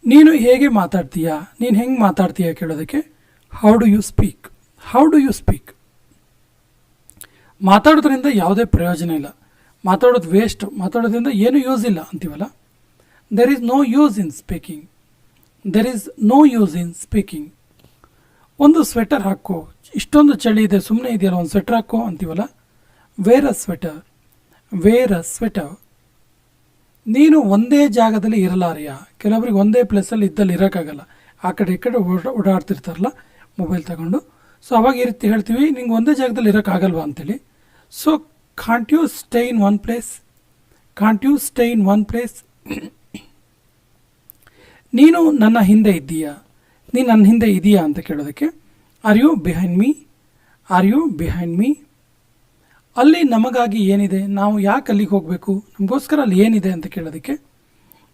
ನೀನು ಹೇಗೆ ಮಾತಾಡ್ತೀಯಾ, ನೀನು ಹೆಂಗೆ ಮಾತಾಡ್ತೀಯಾ ಕೇಳೋದಕ್ಕೆ how do you speak. How do you speak. ಮಾತಾಡೋದ್ರಿಂದ ಯಾವುದೇ ಪ್ರಯೋಜನ ಇಲ್ಲ, ಮಾತಾಡೋದು ವೇಸ್ಟ್, ಮಾತಾಡೋದ್ರಿಂದ ಏನೂ ಯೂಸ್ ಇಲ್ಲ ಅಂತೀವಲ್ಲ. There is no use in speaking. There is no use in speaking. ಒಂದು ಸ್ವೆಟರ್ ಹಾಕೋ, ಇಷ್ಟೊಂದು ಚಳಿ ಇದೆ, ಸುಮ್ಮನೆ ಇದೆಯಲ್ಲ ಒಂದು ಸ್ವೆಟರ್ ಹಾಕೋ ಅಂತೀವಲ್ಲ. ವೇರ್ ಅ ಸ್ವೆಟರ್, ವೇರ್ ಅ ಸ್ವೆಟರ್. ನೀನು ಒಂದೇ ಜಾಗದಲ್ಲಿ ಇರಲಾರೆಯ. ಕೆಲವರಿಗೆ ಒಂದೇ ಪ್ಲೇಸಲ್ಲಿ ಇದ್ದಲ್ಲಿ ಇರೋಕ್ಕಾಗಲ್ಲ, ಆ ಕಡೆ ಈ ಕಡೆ ಓಡಾಡ್ತಿರ್ತಾರಲ್ಲ ಮೊಬೈಲ್ ತಗೊಂಡು. ಸೊ ಅವಾಗ ಈ ರೀತಿ ಹೇಳ್ತೀವಿ, ನಿಂಗೆ ಒಂದೇ ಜಾಗದಲ್ಲಿ ಇರೋಕ್ಕಾಗಲ್ವಾ ಅಂತೇಳಿ. So can't you stay in one place, can't you stay in one place. ನೀನು ನನ್ನ ಹಿಂದೆ ಇದ್ದೀಯಾ, ನೀನು ನನ್ನ ಹಿಂದೆ ಇದೆಯಾ ಅಂತ ಕೇಳೋದಕ್ಕೆ are you behind me, are you behind me. ಅಲ್ಲಿ ನಮಗಾಗಿ ಏನಿದೆ, ನಾವು ಯಾಕೆ ಅಲ್ಲಿಗೆ ಹೋಗಬೇಕು, ನಮಗೋಸ್ಕರ ಅಲ್ಲಿ ಏನಿದೆ ಅಂತ ಕೇಳೋದಕ್ಕೆ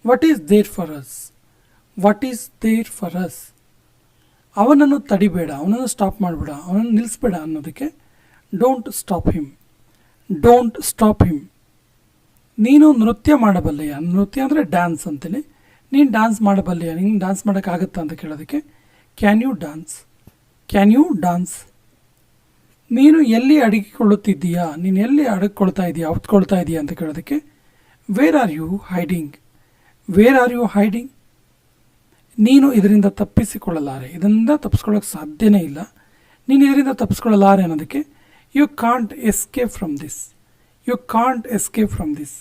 what is there for us, what is there for us. ಅವನನ್ನು ತಡಿಬೇಡ, ಅವನನ್ನು ಸ್ಟಾಪ್ ಮಾಡಬೇಡ, ಅವನನ್ನು ನಿಲ್ಲಿಸ್ಬೇಡ ಅನ್ನೋದಕ್ಕೆ don't stop him, don't stop him. ನೀನು ನೃತ್ಯ ಮಾಡಬಲ್ಲೆಯ, ನೃತ್ಯ ಅಂದರೆ ಡ್ಯಾನ್ಸ್ ಅಂತೇಳಿ, ನೀನು ಡ್ಯಾನ್ಸ್ ಮಾಡಬಲ್ಲೆಯ, ನೀನು ಡ್ಯಾನ್ಸ್ ಮಾಡೋಕ್ಕಾಗತ್ತಾ ಅಂತ ಕೇಳೋದಕ್ಕೆ can you dance, can you dance. ನೀನು ಎಲ್ಲಿ ಅಡಗಿಕೊಳ್ಳುತ್ತಿದ್ದೀಯಾ, ನೀನು ಎಲ್ಲಿ ಅಡಗಿಕೊಳ್ತಾ ಇದೆಯಾ, ಹೊತ್ಕೊಳ್ತಾ ಇದೆಯಾ ಅಂತ ಕೇಳೋದಕ್ಕೆ where are you hiding, where are you hiding. ನೀನು ಇದರಿಂದ ತಪ್ಪಿಸಿಕೊಳ್ಳಲಾರೆ, ಇದರಿಂದ ತಪ್ಪಿಸ್ಕೊಳ್ಳೋಕೆ ಸಾಧ್ಯನೇ ಇಲ್ಲ, ನೀನು ಇದರಿಂದ ತಪ್ಪಿಸ್ಕೊಳ್ಳಲಾರೆ ಅನ್ನೋದಕ್ಕೆ you can't escape from this, you can't escape from this.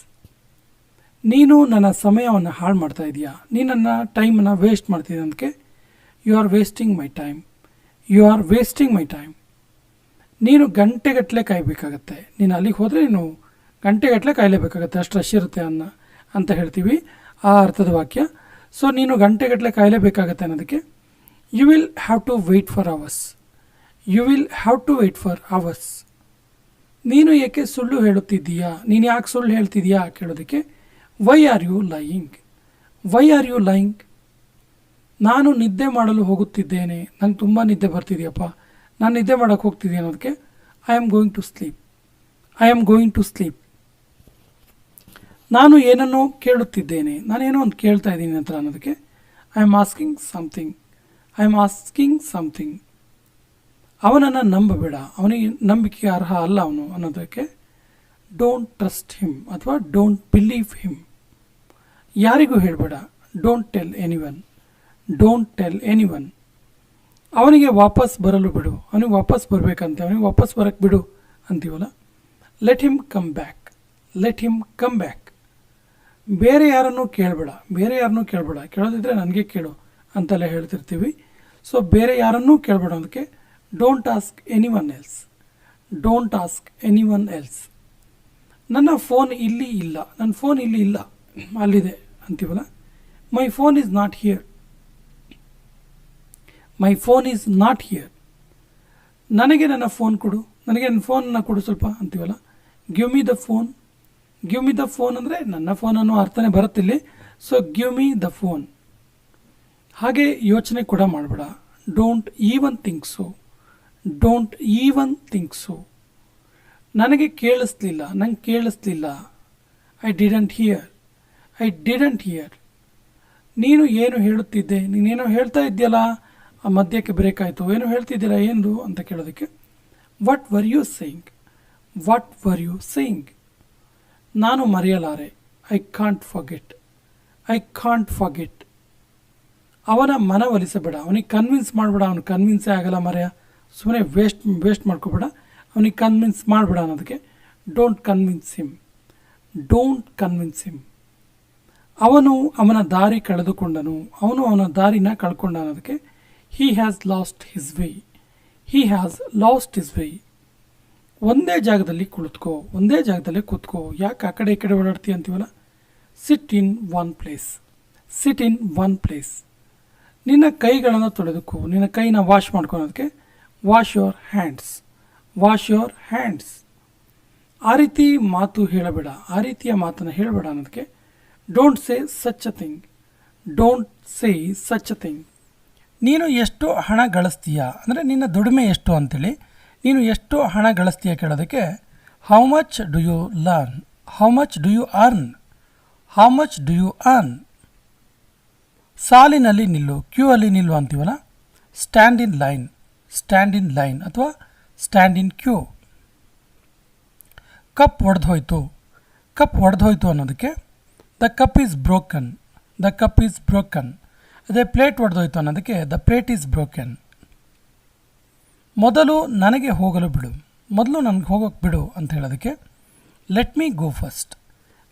ನೀನು ನನ್ನ ಸಮಯವನ್ನು ಹಾಳು ಮಾಡ್ತಾ ಇದೆಯಾ, ನೀನು ನನ್ನ ಟೈಮನ್ನು ವೇಸ್ಟ್ ಮಾಡ್ತಿದ್ದೆ ಅದಕ್ಕೆ you are wasting my time, you are wasting my time. ನೀನು ಗಂಟೆಗಟ್ಟಲೆ ಕಾಯಬೇಕಾಗತ್ತೆ, ನೀನು ಅಲ್ಲಿಗೆ ಹೋದರೆ ನೀನು ಗಂಟೆಗಟ್ಟಲೆ ಕಾಯಲೇಬೇಕಾಗತ್ತೆ, ಅಷ್ಟು ರಶ್ ಇರುತ್ತೆ ಅಂತ ಹೇಳ್ತೀವಿ ಆ ಅರ್ಥದ ವಾಕ್ಯ. ಸೊ ನೀನು ಗಂಟೆಗಟ್ಟಲೆ ಕಾಯಲೇಬೇಕಾಗತ್ತೆ ಅನ್ನೋದಕ್ಕೆ you will have to wait for hours, you will have to wait for hours. ನೀನು ಏಕೆ ಸುಳ್ಳು ಹೇಳುತ್ತಿದ್ದೀಯಾ, ನೀನು ಯಾಕೆ ಸುಳ್ಳು ಹೇಳ್ತಿದ್ದೀಯಾ ಕೇಳೋದಕ್ಕೆ why are you lying, why are you lying. ನಾನು ನಿದ್ದೆ ಮಾಡಲು ಹೋಗುತ್ತಿದ್ದೇನೆ, ನಂಗೆ ತುಂಬ ನಿದ್ದೆ ಬರ್ತಿದೆಯಪ್ಪ, ನಾನು ನಿದ್ದೆ ಮಾಡೋಕ್ಕೆ ಹೋಗ್ತಿದ್ದೀನಿ ಅನ್ನೋದಕ್ಕೆ I am going to sleep, I am going to sleep. ನಾನು ಏನನ್ನೋ ಕೇಳುತ್ತಿದ್ದೇನೆ, ನಾನೇನೋ ಒಂದು ಕೇಳ್ತಾ ಇದ್ದೀನಿ ಅಂತ ಅನ್ನೋದಕ್ಕೆ I am asking something, I am asking something. ಅವನನ್ನು ನಂಬಬೇಡ, ಅವನಿಗೆ ನಂಬಿಕೆಗೆ ಅರ್ಹ ಅಲ್ಲ ಅವನು ಅನ್ನೋದಕ್ಕೆ ಡೋಂಟ್ ಟ್ರಸ್ಟ್ ಹಿಮ್ ಅಥವಾ ಡೋಂಟ್ ಬಿಲೀವ್ ಹಿಮ್. ಯಾರಿಗೂ ಹೇಳಬೇಡ, don't tell anyone, don't tell anyone. ಅವನಿಗೆ ವಾಪಸ್ ಬರಲು ಬಿಡು, ಅವನಿಗೆ ವಾಪಸ್ ಬರಬೇಕಂತೆ, ಅವನಿಗೆ ವಾಪಸ್ ಬರೋಕ್ಕೆ ಬಿಡು ಅಂತೀವಲ್ಲ. Let him come back, let him come back. ಬೇರೆ ಯಾರನ್ನೂ ಕೇಳಬೇಡ, ಬೇರೆ ಯಾರನ್ನೂ ಕೇಳಬೇಡ, ಕೇಳೋದಿದ್ರೆ ನನಗೆ ಕೇಳು ಅಂತೆಲ್ಲ ಹೇಳ್ತಿರ್ತೀವಿ. ಸೊ ಬೇರೆ ಯಾರನ್ನೂ ಕೇಳಬೇಡ ಅದಕ್ಕೆ don't ask anyone else, don't ask anyone else. ನನ್ನ ಫೋನ್ ಇಲ್ಲಿ ಇಲ್ಲ, ನನ್ನ ಫೋನ್ ಇಲ್ಲಿ ಇಲ್ಲ, ಅಲ್ಲಿದೆ ಅಂತೀವಲ್ಲ. My phone is not here, my phone is not here. ನನಗೆ ನನ್ನ ಫೋನ್ ಕೊಡು, ನನಗೆ ನನ್ನ ಫೋನನ್ನು ಕೊಡು ಸ್ವಲ್ಪ ಅಂತೀವಲ್ಲ. Give me the phone, give me the phone ಅಂದರೆ ನನ್ನ ಫೋನ್ ಅನ್ನೋ ಅರ್ಥನೇ ಬರುತ್ತಿಲ್ಲಿ. So give me the phone. ಹಾಗೆ ಯೋಚನೆ ಕೂಡ ಮಾಡಬೇಡ, don't even think so, don't even think so. ನನಗೆ ಕೇಳಿಸ್ಲಿಲ್ಲ, ನಂಗೆ ಕೇಳಿಸ್ಲಿಲ್ಲ, I didn't hear, I didn't hear. ನೀನು ಏನು ಹೇಳುತ್ತಿದ್ದೆ, ನೀನೇನೋ ಹೇಳ್ತಾ ಇದ್ದೀಯಲ್ಲ, ಆ ಮಧ್ಯಕ್ಕೆ ಬ್ರೇಕ್ ಆಯಿತು, ಏನೋ ಹೇಳ್ತಿದ್ದೀರಾ ಏನು ಅಂತ ಕೇಳೋದಕ್ಕೆ what were you saying, what were you saying. ನಾನು ಮರೆಯಲಾರೆ, I can't forget, I can't forget. ಅವನ ಮನವೊಲಿಸಬೇಡ, ಅವನಿಗೆ ಕನ್ವಿನ್ಸ್ ಮಾಡಬೇಡ, ಅವನು ಕನ್ವಿನ್ಸೇ ಆಗಲ್ಲ ಮರೆಯ, ಸುಮ್ಮನೆ ವೇಸ್ಟ್ ಮಾಡ್ಕೋಬೇಡ, ಅವನಿಗೆ ಕನ್ವಿನ್ಸ್ ಮಾಡಬೇಡ ಅನ್ನೋದಕ್ಕೆ don't convince him, don't convince him. ಅವನು ಅವನ ದಾರಿ ಕಳೆದುಕೊಂಡನು, ಅವನು ಅವನ ದಾರಿನ ಕಳ್ಕೊಂಡ ಅನ್ನೋದಕ್ಕೆ he has last his way, he has last his way. ಒಂದೇ ಜಾಗದಲ್ಲಿ ಕುಳಿತುಕೋ, ಒಂದೇ ಜಾಗದಲ್ಲೇ ಕೂತ್ಕೋ, ಯಾಕೆ ಆ ಕಡೆ ಈ ಕಡೆ ಓಡಾಡ್ತೀಯ ಅಂತೀವಲ್ಲ. Sit in one place, sit in one place. ನಿನ್ನ ಕೈಗಳನ್ನು ತೊಳೆದುಕೋ, ನಿನ್ನ ಕೈನ ವಾಶ್ ಮಾಡ್ಕೊಳೋದಕ್ಕೆ wash your hands, wash your hands. ಆ ರೀತಿ ಮಾತು ಹೇಳಬೇಡ, ಆ ರೀತಿಯ ಮಾತನ್ನು ಹೇಳಬೇಡ ಅನ್ನೋದಕ್ಕೆ don't say such a thing, don't say such a thing. ನೀನು ಎಷ್ಟು ಹಣ ಗಳಿಸ್ತೀಯಾ ಅಂದರೆ ನಿನ್ನ ದುಡಿಮೆ ಎಷ್ಟು ಅಂತೇಳಿ, ನೀನು ಎಷ್ಟು ಹಣ ಗಳಿಸ್ತೀಯ ಕೇಳೋದಕ್ಕೆ how much do you learn, how much do you earn, how much do you earn. ಸಾಲಿನಲ್ಲಿ ನಿಲ್ಲು, ಕ್ಯೂ ಅಲ್ಲಿ ನಿಲ್ಲು ಅಂತೀವಲ್ಲ, stand in line, stand in line ಅಥವಾ ಸ್ಟ್ಯಾಂಡ್ ಇನ್ ಕ್ಯೂ. ಕಪ್ ಒಡೆದೋಯ್ತು, ಕಪ್ ಒಡೆದೋಯ್ತು ಅನ್ನೋದಕ್ಕೆ the cup is broken, the cup is broken. ಅದೇ ಪ್ಲೇಟ್ ಒಡೆದೋಯ್ತು ಅನ್ನೋದಕ್ಕೆ ದ ಪ್ಲೇಟ್ ಈಸ್ ಬ್ರೋಕನ್. ಮೊದಲು ನನಗೆ ಹೋಗಲು ಬಿಡು, ಮೊದಲು ನನಗೆ ಹೋಗೋಕ್ಕೆ ಬಿಡು ಅಂತ ಹೇಳೋದಕ್ಕೆ ಲೆಟ್ ಮೀ ಗೋ ಫಸ್ಟ್,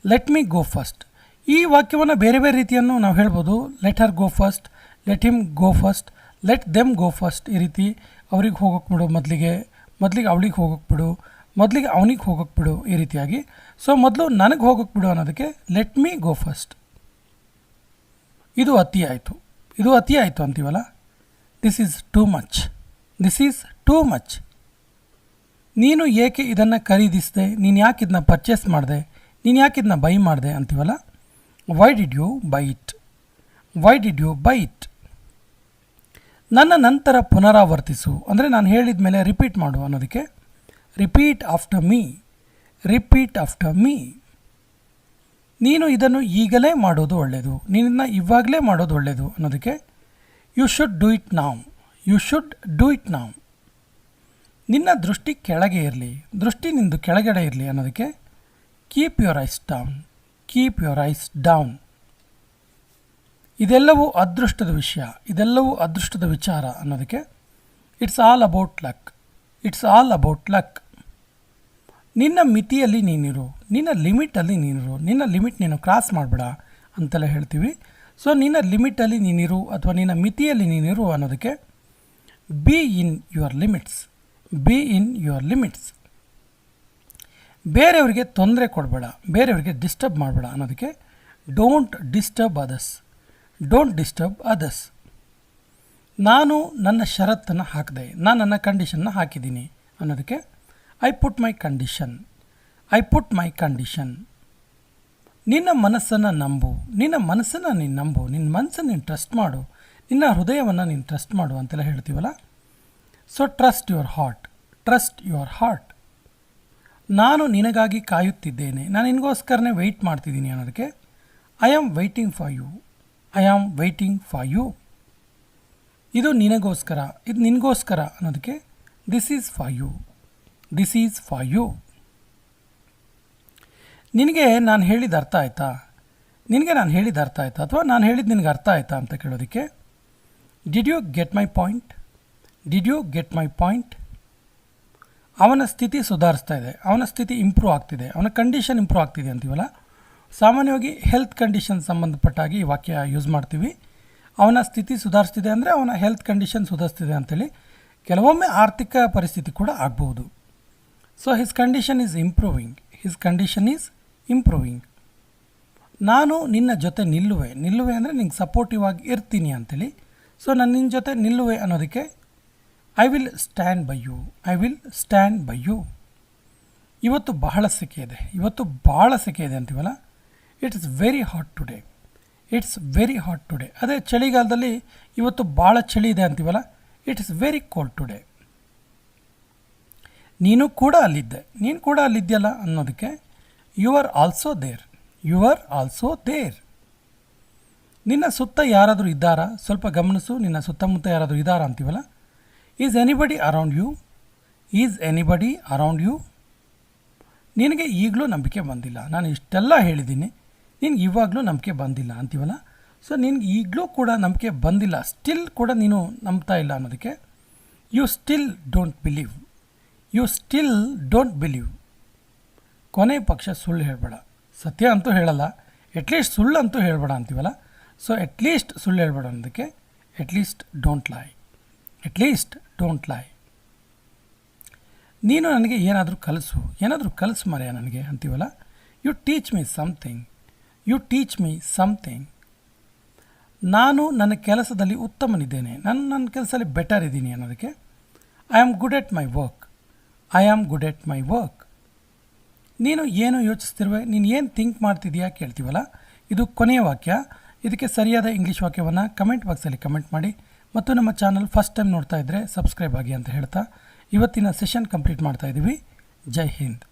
ಲೆಟ್ ಮೀ ಗೋ ಫಸ್ಟ್. ಈ ವಾಕ್ಯವನ್ನು ಬೇರೆ ಬೇರೆ ರೀತಿಯನ್ನು ನಾವು ಹೇಳ್ಬೋದು. ಲೆಟ್ ಹರ್ ಗೋ ಫಸ್ಟ್, ಲೆಟ್ ಹಿಮ್ ಗೋ ಫಸ್ಟ್, ಲೆಟ್ ದೆಮ್ ಗೋ ಫಸ್ಟ್. ಈ ರೀತಿ ಅವ್ರಿಗೆ ಹೋಗೋಕ್ಕೆ ಬಿಡು, ಮೊದಲಿಗೆ ಅವಳಿಗೆ ಹೋಗೋಕ್ಕೆ ಬಿಡು, ಮೊದಲಿಗೆ ಅವನಿಗೆ ಹೋಗೋಕ್ಕೆ ಬಿಡು, ಈ ರೀತಿಯಾಗಿ. ಸೊ ಮೊದಲು ನನಗೆ ಹೋಗೋಕ್ಕೆ ಬಿಡು ಅನ್ನೋದಕ್ಕೆ ಲೆಟ್ ಮೀ ಗೋ ಫಸ್ಟ್. ಇದು ಅತಿ ಆಯಿತು, ಇದು ಅತಿ ಆಯಿತು ಅಂತೀವಲ್ಲ, this is too much, this is too much. ನೀನು ಏಕೆ ಇದನ್ನು ಖರೀದಿಸಿದೆ, ನೀನು ಯಾಕೆ ಇದನ್ನ ಪರ್ಚೇಸ್ ಮಾಡಿದೆ, ನೀನು ಯಾಕೆ ಇದನ್ನ ಬೈ ಮಾಡಿದೆ ಅಂತೀವಲ್ಲ, why did you buy it, why did you buy it. ನನ್ನ ನಂತರ ಪುನರಾವರ್ತಿಸು ಅಂದರೆ ನಾನು ಹೇಳಿದ ಮೇಲೆ ರಿಪೀಟ್ ಮಾಡು ಅನ್ನೋದಕ್ಕೆ repeat after me, repeat after me. ನೀನು ಇದನ್ನು ಈಗಲೇ ಮಾಡೋದು ಒಳ್ಳೆಯದು, ನೀನನ್ನು ಇವಾಗಲೇ ಮಾಡೋದು ಒಳ್ಳೆಯದು ಅನ್ನೋದಕ್ಕೆ ಯು ಶುಡ್ ಡೂ ಇಟ್ ನಾವ್, ಯು ಶುಡ್ ಡೂ ಇಟ್ ನಾವ್. ನಿನ್ನ ದೃಷ್ಟಿ ಕೆಳಗೆ ಇರಲಿ, ದೃಷ್ಟಿ ನಿಂದು ಕೆಳಗಡೆ ಇರಲಿ ಅನ್ನೋದಕ್ಕೆ keep your eyes down, keep your eyes down. ಇದೆಲ್ಲವೂ ಅದೃಷ್ಟದ ವಿಷಯ, ಇದೆಲ್ಲವೂ ಅದೃಷ್ಟದ ವಿಚಾರ ಅನ್ನೋದಕ್ಕೆ it's all about luck, it's all about luck. ನಿನ್ನ ಮಿತಿಯಲ್ಲಿ ನೀನಿರು, ನಿನ್ನ ಲಿಮಿಟಲ್ಲಿ ನೀನಿರು, ನಿನ್ನ ಲಿಮಿಟ್ ನೀನು ಕ್ರಾಸ್ ಮಾಡಬೇಡ ಅಂತೆಲ್ಲ ಹೇಳ್ತೀವಿ. ಸೊ ನಿನ್ನ ಲಿಮಿಟಲ್ಲಿ ನೀನಿರು ಅಥವಾ ನಿನ್ನ ಮಿತಿಯಲ್ಲಿ ನೀನಿರು ಅನ್ನೋದಕ್ಕೆ B in your limits, B in your limits. ಬೇರೆಯವರಿಗೆ ತೊಂದರೆ ಕೊಡಬೇಡ, ಬೇರೆಯವರಿಗೆ ಡಿಸ್ಟರ್ಬ್ ಮಾಡಬೇಡ ಅನ್ನೋದಕ್ಕೆ don't disturb others, don't disturb others. ನಾನು ನನ್ನ ಷರತ್ತನ್ನು ಹಾಕಿದೆ, ನಾನು ನನ್ನ ಕಂಡೀಷನ್ನ ಹಾಕಿದ್ದೀನಿ ಅನ್ನೋದಕ್ಕೆ I put my condition, I put my condition. ನಿನ್ನ ಮನಸ್ಸನ್ನು ನಂಬು, ನಿನ್ನ ಮನಸ್ಸನ್ನು ನೀನು ನಂಬು, ನಿನ್ನ ಮನಸ್ಸನ್ನು ನೀನು ಟ್ರಸ್ಟ್ ಮಾಡು, ನಿನ್ನ ಹೃದಯವನ್ನು ನೀನು ಟ್ರಸ್ಟ್ ಮಾಡು ಅಂತೆಲ್ಲ ಹೇಳ್ತೀವಲ್ಲ. So trust your heart, trust your heart. ನಾನು ನಿನಗಾಗಿ ಕಾಯುತ್ತಿದ್ದೇನೆ, ನಾನು ನಿನಗೋಸ್ಕರನೇ ವೆಯ್ಟ್ ಮಾಡ್ತಿದ್ದೀನಿ ಅನ್ನೋದಕ್ಕೆ I am waiting for you, I am waiting for you. ಇದು ನಿನಗೋಸ್ಕರ, ಇದು ನಿನಗೋಸ್ಕರ ಅನ್ನೋದಕ್ಕೆ this is for you, this is for you. ನಿನಗೆ ನಾನು ಹೇಳಿದ ಅರ್ಥ ಆಯಿತಾ, ನಿನಗೆ ನಾನು ಹೇಳಿದ ಅರ್ಥ ಆಯಿತಾ ಅಥವಾ ನಾನು ಹೇಳಿದ್ದು ನಿನಗೆ ಅರ್ಥ ಆಯಿತಾ ಅಂತ ಕೇಳೋದಕ್ಕೆ did you get my point, did you get my point. ಅವನ ಸ್ಥಿತಿ ಸುಧಾರಿಸ್ತಾ ಇದೆ, ಅವನ ಸ್ಥಿತಿ ಇಂಪ್ರೂವ್ ಆಗ್ತಿದೆ, ಅವನ ಕಂಡೀಷನ್ ಇಂಪ್ರೂವ್ ಆಗ್ತಿದೆ ಅಂತೀವಲ್ಲ. ಸಾಮಾನ್ಯವಾಗಿ ಹೆಲ್ತ್ ಕಂಡೀಷನ್ ಸಂಬಂಧಪಟ್ಟಾಗಿ ಈ ವಾಕ್ಯ ಯೂಸ್ ಮಾಡ್ತೀವಿ. ಅವನ ಸ್ಥಿತಿ ಸುಧಾರಿಸ್ತಿದೆ ಅಂದರೆ ಅವನ ಹೆಲ್ತ್ ಕಂಡೀಷನ್ ಸುಧಾರಿಸ್ತಿದೆ ಅಂತೇಳಿ. ಕೆಲವೊಮ್ಮೆ ಆರ್ಥಿಕ ಪರಿಸ್ಥಿತಿ ಕೂಡ ಆಗ್ಬೋದು. So his condition is improving, his condition is improving. ನಾನು ನಿನ್ನ ಜೊತೆ ನಿಲ್ಲುವೆ, ನಿಲ್ಲುವೆ ಅಂದರೆ ನಿಂಗೆ ಸಪೋರ್ಟಿವ್ ಆಗಿ ಇರ್ತೀನಿ ಅಂತೇಳಿ. ಸೊ ನಾನು ನಿನ್ನ ಜೊತೆ ನಿಲ್ಲುವೆ ಅನ್ನೋದಕ್ಕೆ I will stand by you, I will stand by you. ಇವತ್ತು ಬಹಳ ಸೆಕೆ ಇದೆ, ಇವತ್ತು ಭಾಳ ಸೆಕೆ ಇದೆ ಅಂತೀವಲ್ಲ. It's very hot today, it's very hot today. ಅದೇ ಚಳಿಗಾಲದಲ್ಲಿ ಇವತ್ತು ಭಾಳ ಚಳಿ ಇದೆ ಅಂತೀವಲ್ಲ, ಇಟ್ಸ್ ವೆರಿ ಕೋಲ್ಡ್ ಟುಡೇ. ನೀನು ಕೂಡ ಅಲ್ಲಿದ್ದೆ, ನೀನು ಕೂಡ ಅಲ್ಲಿದ್ಯಲ್ಲ ಅನ್ನೋದಕ್ಕೆ you are also there, you are also there. ನಿನ್ನ ಸುತ್ತ ಯಾರಾದರೂ ಇದ್ದಾರಾ, ಸ್ವಲ್ಪ ಗಮನಿಸು, ನಿನ್ನ ಸುತ್ತಮುತ್ತ ಯಾರಾದರೂ ಇದ್ದಾರಾ ಅಂತೀವಲ್ಲ. Is anybody around you, is anybody around you. ನಿನಗೆ ಈಗಲೂ ನಂಬಿಕೆ ಬಂದಿಲ್ಲ, ನಾನು ಇಷ್ಟೆಲ್ಲ ಹೇಳಿದ್ದೀನಿ, ನಿನಗೆ ಇವಾಗಲೂ ನಂಬಿಕೆ ಬಂದಿಲ್ಲ ಅಂತೀವಲ್ಲ. ಸೊ ನಿನಗೆ ಈಗಲೂ ಕೂಡ ನಂಬಿಕೆ ಬಂದಿಲ್ಲ, ಸ್ಟಿಲ್ ಕೂಡ ನೀನು ನಂಬ್ತಾ ಇಲ್ಲ ಅನ್ನೋದಕ್ಕೆ you still don't believe, you still don't believe. ಕೊನೆ ಪಕ್ಷ ಸುಳ್ಳು ಹೇಳಬೇಡ, ಸತ್ಯ ಅಂತೂ ಹೇಳಲ್ಲ, ಎಟ್ಲೀಸ್ಟ್ ಸುಳ್ಳಂತೂ ಹೇಳಬೇಡ ಅಂತೀವಲ್ಲ. ಸೊ ಎಟ್ಲೀಸ್ಟ್ ಸುಳ್ಳು ಹೇಳಬೇಡ ಅನ್ನೋದಕ್ಕೆ ಎಟ್ಲೀಸ್ಟ್ ಡೋಂಟ್ ಲೈ, ಎಟ್ಲೀಸ್ಟ್ ಡೋಂಟ್ ಲೈ. ನೀನು ನನಗೆ ಏನಾದರೂ ಕಲಿಸು, ಏನಾದರೂ ಕಲಿಸು ಮರೆಯ ನನಗೆ ಅಂತೀವಲ್ಲ. You teach me something, you teach me something. ನಾನು ನನ್ನ ಕೆಲಸದಲ್ಲಿ ಉತ್ತಮನಿದ್ದೇನೆ, ನಾನು ನನ್ನ ಕೆಲಸದಲ್ಲಿ ಬೆಟರ್ ಇದ್ದೀನಿ ಅನ್ನೋದಕ್ಕೆ I am good at my work, I am good at my work. ನೀನು ಏನು ಯೋಚಿಸ್ತಿರುವೆ, ನೀನು ಏನು ಥಿಂಕ್ ಮಾಡ್ತಿದೆಯಾ ಕೇಳ್ತೀವಲ್ಲ. ಇದು ಕೊನೆಯ ವಾಕ್ಯ. ಇದಕ್ಕೆ ಸರಿಯಾದ ಇಂಗ್ಲೀಷ್ ವಾಕ್ಯವನ್ನು ಕಮೆಂಟ್ ಬಾಕ್ಸಲ್ಲಿ ಕಮೆಂಟ್ ಮಾಡಿ. ಮತ್ತು ನಮ್ಮ ಚಾನಲ್ ಫಸ್ಟ್ ಟೈಮ್ ನೋಡ್ತಾ ಇದ್ದರೆ ಸಬ್ಸ್ಕ್ರೈಬ್ ಆಗಿ ಅಂತ ಹೇಳ್ತಾ ಇವತ್ತಿನ ಸೆಷನ್ ಕಂಪ್ಲೀಟ್ ಮಾಡ್ತಾ ಇದ್ದೀವಿ. ಜೈ ಹಿಂದ್.